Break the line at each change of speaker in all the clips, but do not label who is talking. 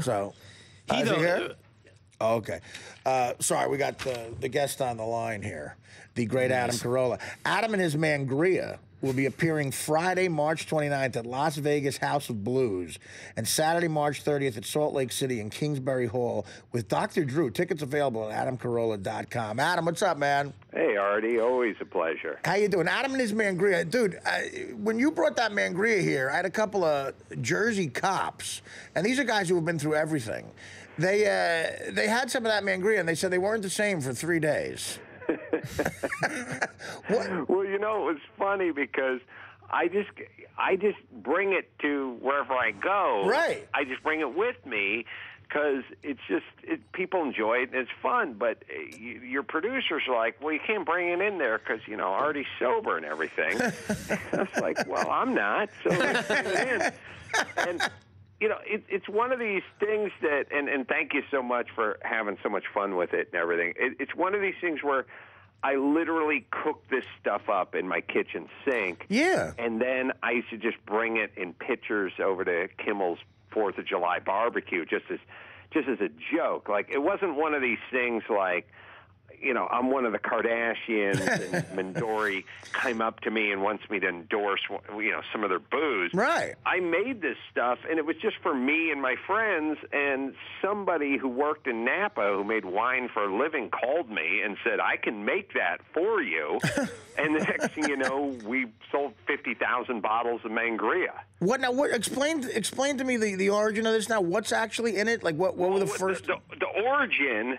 So, is he here? Oh, okay. Sorry, we got the guest on the line here, the great Adam Carolla. Adam and his Mangria will be appearing Friday, March 29th at Las Vegas House of Blues and Saturday, March 30th at Salt Lake City in Kingsbury Hall with Dr. Drew. Tickets available at adamcarolla.com. Adam, what's up, man?
Hey, Artie. Always a pleasure.
How you doing? Adam and his Mangria. Dude, when you brought that Mangria here, I had a couple of Jersey cops, and these are guys who have been through everything. They had some of that Mangria, and they said they weren't the same for 3 days.
Well, you know, it was funny because I just bring it to wherever I go.
Right.
I just bring it with me because people enjoy it and it's fun. But your producers are like, well, you can't bring it in there because, you know, Artie's sober and everything. I was like, well, I'm not, so let's bring it in. And you know, it's one of these things that, and thank you so much for having so much fun with it and everything. It's one of these things where I literally cook this stuff up in my kitchen sink.
Yeah.
And then I used to just bring it in pitchers over to Kimmel's 4th of July barbecue just as a joke. Like, it wasn't one of these things like, you know, I'm one of the Kardashians and Mindori came up to me and wants me to endorse, you know, some of their booze.
Right.
I made this stuff, and it was just for me and my friends, and somebody who worked in Napa who made wine for a living called me and said, I can make that for you. And the next thing you know, we sold 50,000 bottles of Mangria.
What now? What explain to me the origin of this now? What's actually in it? Like, what were the first...
The origin...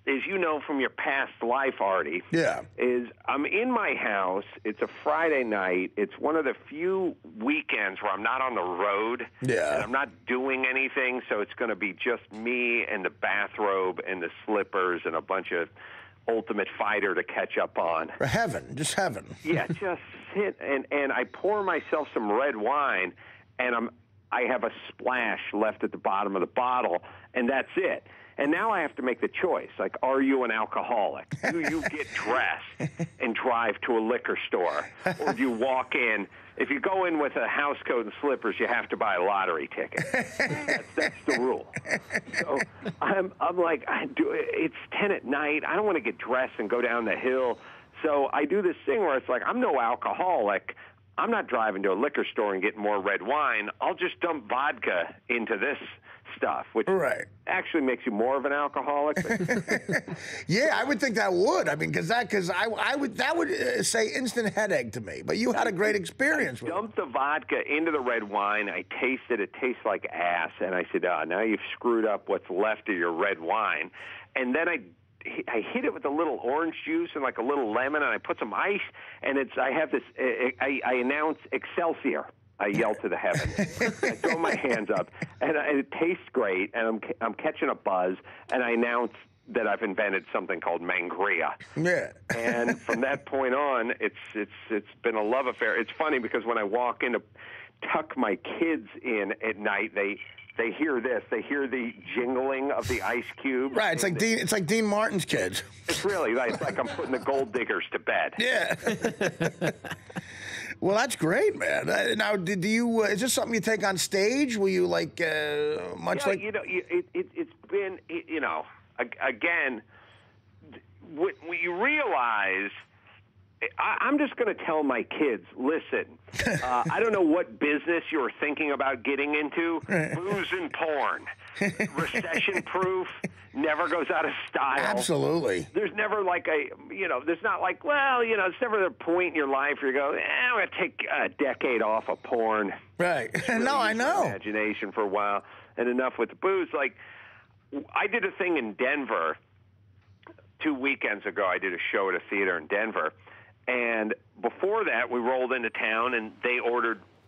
is, you know, from your past life, Artie, is I'm in my house. It's a Friday night. It's one of the few weekends where I'm not on the road.
Yeah.
And I'm not doing anything, so it's going to be just me and the bathrobe and the slippers and a bunch of Ultimate Fighter to catch up on.
Heaven, just heaven.
Yeah, just sit and I pour myself some red wine, and I have a splash left at the bottom of the bottle, and that's it. And now I have to make the choice. Like, are you an alcoholic? Do you get dressed and drive to a liquor store? Or do you walk in? If you go in with a house coat and slippers, you have to buy a lottery ticket. That's the rule. So I'm like, it's 10 at night. I don't want to get dressed and go down the hill. So I do this thing where it's like, I'm no alcoholic. I'm not driving to a liquor store and getting more red wine. I'll just dump vodka into this stuff, which actually makes you more of an alcoholic.
Yeah, I would think that would. I mean, that would say instant headache to me. But you had a great experience with it.
Dump the vodka into the red wine. I tasted it. It tastes like ass. And I said, now you've screwed up what's left of your red wine. And then I hit it with a little orange juice and like a little lemon, and I put some ice, and I announce Excelsior. I yell to the heavens. I throw my hands up, and it tastes great, and I'm catching a buzz, and I announce that I've invented something called Mangria.
Yeah.
And from that point on, it's been a love affair. It's funny because when I walk in to tuck my kids in at night, they hear this. They hear the jingling of the ice cubes.
Right. It's like Dean Martin's kids.
It's really it's like I'm putting the gold diggers to bed.
Yeah. Well, that's great, man. Now, do you? Is this something you take on stage? Will you like much like?
You know, it's been again when you realize. I'm just going to tell my kids, listen, I don't know what business you're thinking about getting into, booze and porn, recession-proof, never goes out of style.
Absolutely.
There's never like there's not like, it's never the point in your life where you go, I'm going to take a decade off of porn.
Right.
Really
no, I know.
Imagination for a while, and enough with the booze. Like, I did a thing in Denver 2 weekends ago. I did a show at a theater in Denver. And before that, we rolled into town, and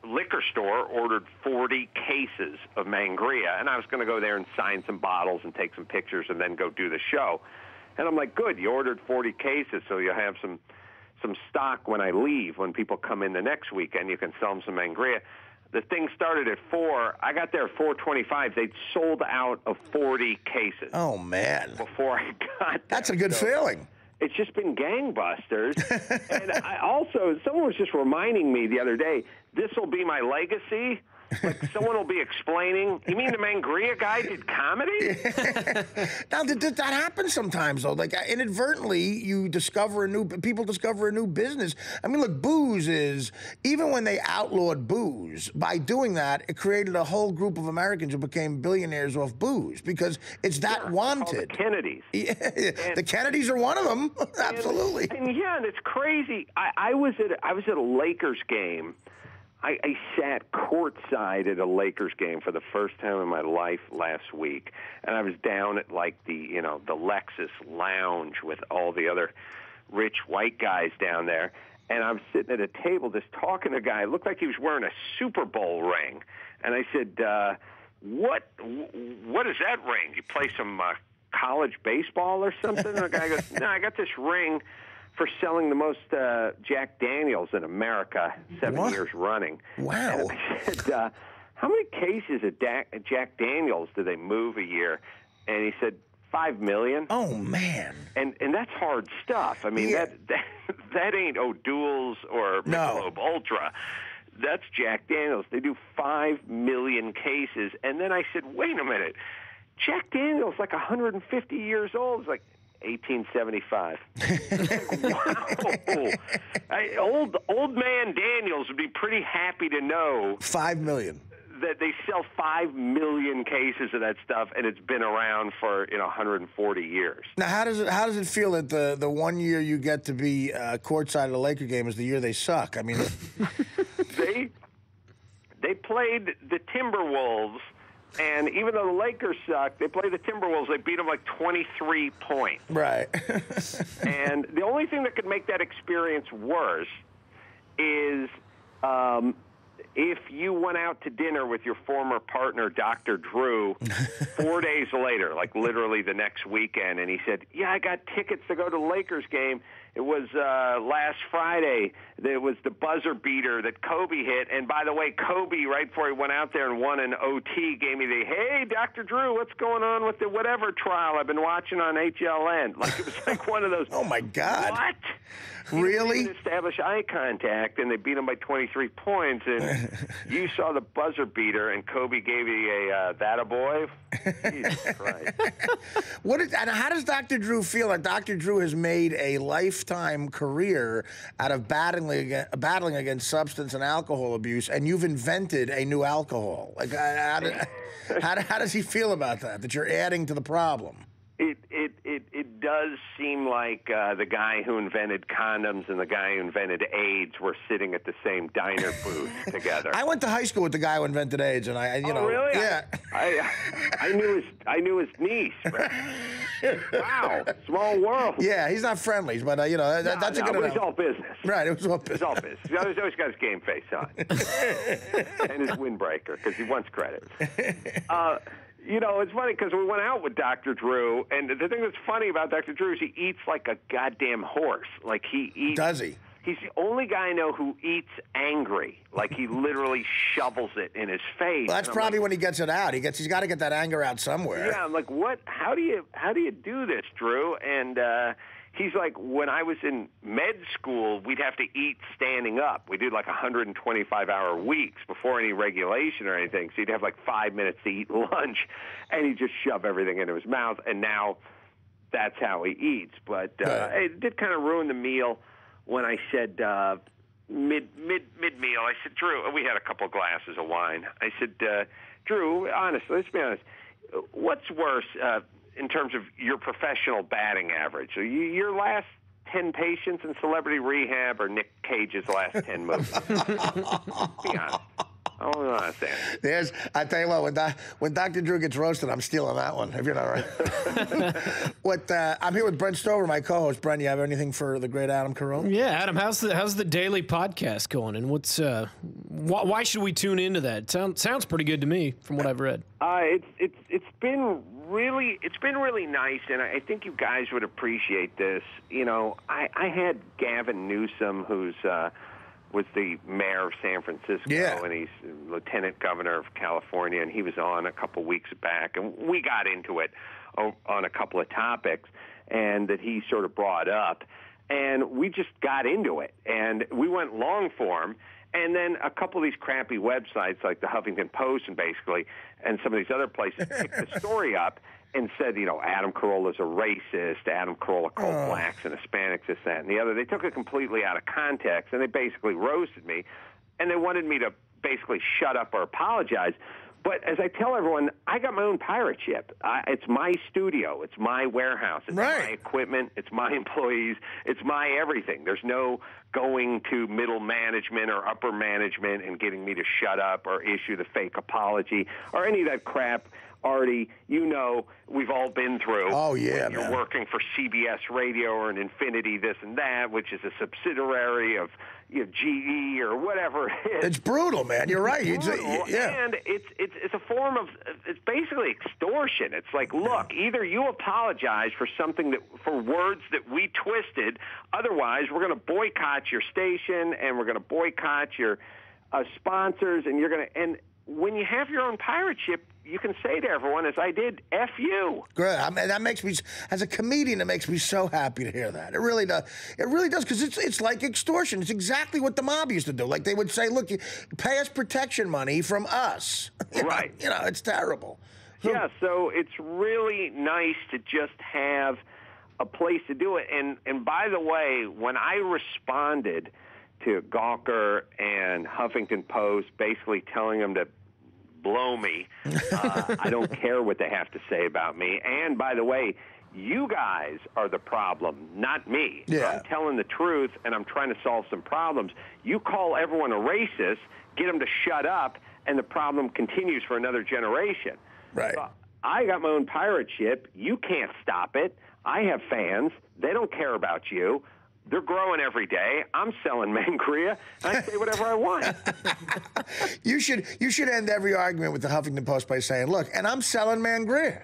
liquor store ordered 40 cases of Mangria. And I was going to go there and sign some bottles and take some pictures and then go do the show. And I'm like, good, you ordered 40 cases, so you'll have some stock when I leave. When people come in the next weekend, you can sell them some Mangria. The thing started at 4. I got there at 4:25. They'd sold out of 40 cases.
Oh, man.
Before I got there.
That's a good feeling.
It's just been gangbusters. And someone was just reminding me the other day, this will be my legacy. Like someone will be explaining. You mean the Mangria guy did comedy?
Now that happens sometimes though. Like inadvertently, people discover a new business. I mean, look, booze is, even when they outlawed booze, by doing that, it created a whole group of Americans who became billionaires off booze because it's that wanted.
The Kennedys.
Yeah, the Kennedys are one of them. Absolutely.
And it's crazy. I was at a Lakers game. I sat courtside at a Lakers game for the first time in my life last week, and I was down at like the Lexus lounge with all the other rich white guys down there, and I was sitting at a table just talking to a guy. It looked like he was wearing a Super Bowl ring, and I said, "What is that ring? You play some college baseball or something?" And the guy goes, "No, I got this ring for selling the most Jack Daniels in America 7 years running."
Wow.
And I said, how many cases of Jack Daniels do they move a year? And he said, 5 million.
Oh, man.
And that's hard stuff. I mean, that ain't O'Doul's or Michelob Ultra. That's Jack Daniels. They do 5 million cases. And then I said, wait a minute. Jack Daniels like 150 years old. It's like 1875. Wow. Old man Daniels would be pretty happy to know
5 million.
That they sell 5 million cases of that stuff, and it's been around for 140 years.
Now, how does it feel that the 1 year you get to be courtside at a Laker game is the year they suck? I mean,
they played the Timberwolves. And even though the Lakers suck, they play the Timberwolves. They beat them like 23 points.
Right.
And the only thing that could make that experience worse is if you went out to dinner with your former partner, Dr. Drew, 4 days later, like literally the next weekend, and he said, yeah, I got tickets to go to the Lakers game. It was last Friday. It was the buzzer beater that Kobe hit. And by the way, Kobe, right before he went out there and won an OT, gave me the, hey, Dr. Drew, what's going on with the whatever trial I've been watching on HLN? Like, it was like one of those.
Oh, my God.
What?
Really?
He didn't establish eye contact, and they beat him by 23 points. And you saw the buzzer beater, and Kobe gave you a that a boy. Jesus Christ.
And how does Dr. Drew feel? Like Dr. Drew has made a lifetime career out of battling against substance and alcohol abuse, and you've invented a new alcohol. Like, how does he feel about that? That you're adding to the problem?
It does seem like the guy who invented condoms and the guy who invented AIDS were sitting at the same diner booth together.
I went to high school with the guy who invented AIDS, and
really?
Yeah.
I knew his niece. Wow, small world.
Yeah, he's not friendly, but that's a good enough.
It was all business.
Right, it was all business.
It was all business. He's always got his game face on, and his windbreaker because he wants credit. It's funny because we went out with Dr. Drew, and the thing that's funny about Dr. Drew is he eats like a goddamn horse. Like he eats.
Does he?
He's the only guy I know who eats angry. Like he literally shovels it in his face.
Well, that's probably when he gets it out. He's got to get that anger out somewhere.
Yeah, I'm like, what? How do you do this, Drew? And he's like, when I was in med school, we'd have to eat standing up. We did like 125-hour weeks before any regulation or anything. So he'd have like 5 minutes to eat lunch, and he'd just shove everything into his mouth. And now that's how he eats. But it did kind of ruin the meal when I said mid-meal. I said, Drew, we had a couple glasses of wine. I said, Drew, honestly, let's be honest, what's worse in terms of your professional batting average? So your last 10 patients in celebrity rehab or Nick Cage's last 10 movies? Be honest. I don't understand.
I tell you when Dr. Drew gets roasted, I'm stealing that one, if you're not right. I'm here with Brent Stover, my co-host. Brent, you have anything for the great Adam Carolla?
Yeah, Adam, how's the daily podcast going, and what's why should we tune into that? Sounds pretty good to me from what I've read.
It's been really nice, and I think you guys would appreciate this. I had Gavin Newsom, who's was the mayor of San Francisco, and he's lieutenant governor of California, and he was on a couple weeks back, and we got into it on a couple of topics, and that he sort of brought up. and we just got into it, and we went long form. And then a couple of these crappy websites like the Huffington Post and some of these other places picked the story up and said, Adam Carolla's a racist, Adam Carolla called blacks and Hispanics, this, that, and the other. They took it completely out of context, and they basically roasted me, and they wanted me to basically shut up or apologize. But as I tell everyone, I got my own pirate ship. It's my studio. It's my warehouse. It's my equipment. It's my employees. It's my everything. There's no going to middle management or upper management and getting me to shut up or issue the fake apology or any of that crap. Artie, we've all been through.
Oh, yeah,
when you're working for CBS Radio or an Infinity this and that, which is a subsidiary of GE or whatever it is.
It's brutal, man. You're right.
And it's a form of, it's basically extortion. It's like, look, either you apologize for for words that we twisted, otherwise we're going to boycott your station and we're going to boycott your sponsors, and when you have your own pirate ship, you can say to everyone, as I did, F you.
Great. I mean, that makes me, as a comedian, it makes me so happy to hear that. It really does. It really does, because it's like extortion. It's exactly what the mob used to do. Like, they would say, look, you pay us protection money from us.
Right.
It's terrible.
So it's really nice to just have a place to do it. And by the way, when I responded to Gawker and Huffington Post basically telling them to blow me, I don't care what they have to say about me. And by the way, you guys are the problem, not me.
Yeah.
I'm telling the truth, and I'm trying to solve some problems. You call everyone a racist, get them to shut up, and the problem continues for another generation.
Right.
So I got my own pirate ship. You can't stop it. I have fans. They don't care about you. They're growing every day. I'm selling Mangria. I say whatever I want.
You should end every argument with the Huffington Post by saying, look, and I'm selling Mangria.